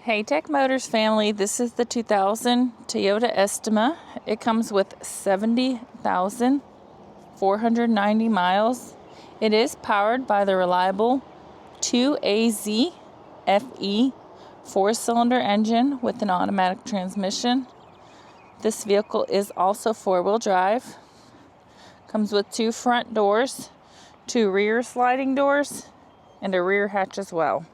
Hey Tech Motors family, this is the 2000 Toyota Estima. It comes with 70,490 miles. It is powered by the reliable 2AZ FE 4-cylinder engine with an automatic transmission. This vehicle is also 4-wheel drive. Comes with 2 front doors, 2 rear sliding doors, and a rear hatch as well.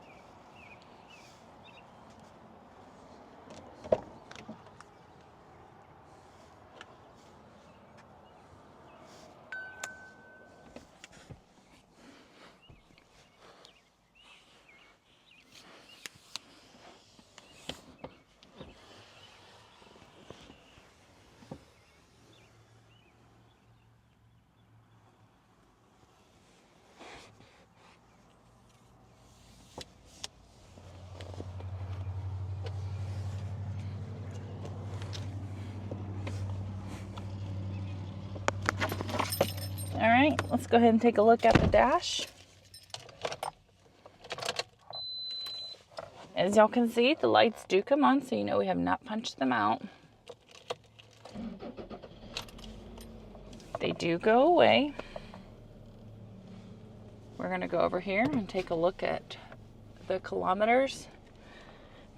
All right, let's go ahead and take a look at the dash. As y'all can see, the lights do come on, so you know we have not punched them out. They do go away. We're gonna go over here and take a look at the kilometers.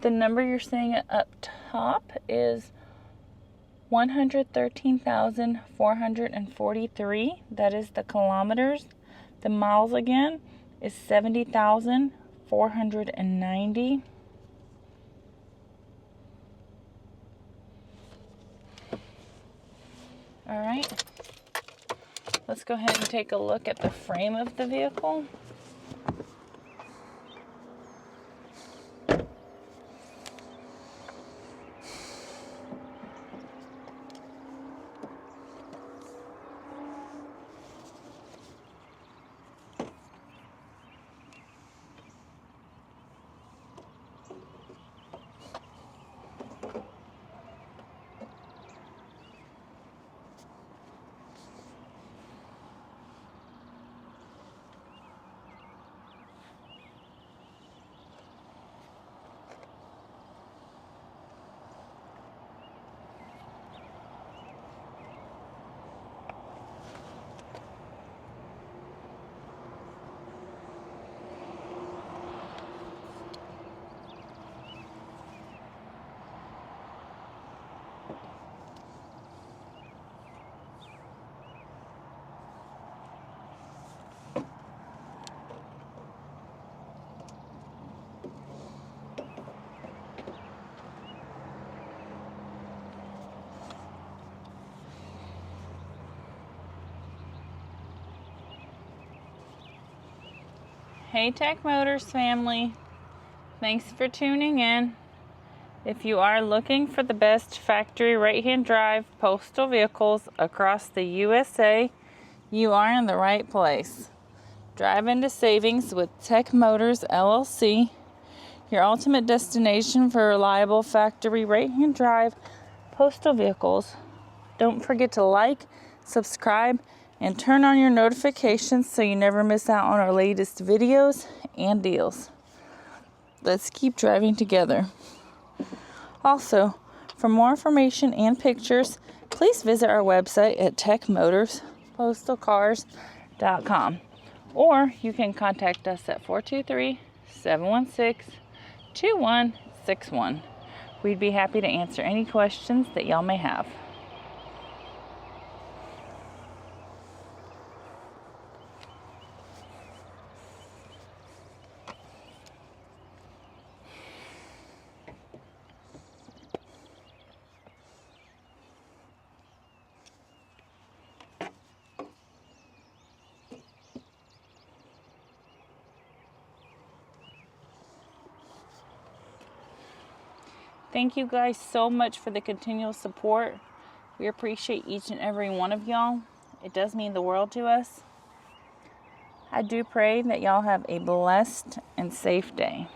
The number you're seeing up top is 113,443. That is the kilometers. The miles again is 70,490. All right. Let's go ahead and take a look at the frame of the vehicle. Hey Tech Motors family, thanks for tuning in. If you are looking for the best factory right-hand drive postal vehicles across the USA, you are in the right place. Drive into savings with Tech Motors LLC, your ultimate destination for reliable factory right-hand drive postal vehicles. Don't forget to like, subscribe, and turn on your notifications so you never miss out on our latest videos and deals. Let's keep driving together. Also, for more information and pictures, please visit our website at techmotorspostalcars.com, or you can contact us at 423-716-2161. We'd be happy to answer any questions that y'all may have. Thank you guys so much for the continual support. We appreciate each and every one of y'all. It does mean the world to us. I do pray that y'all have a blessed and safe day.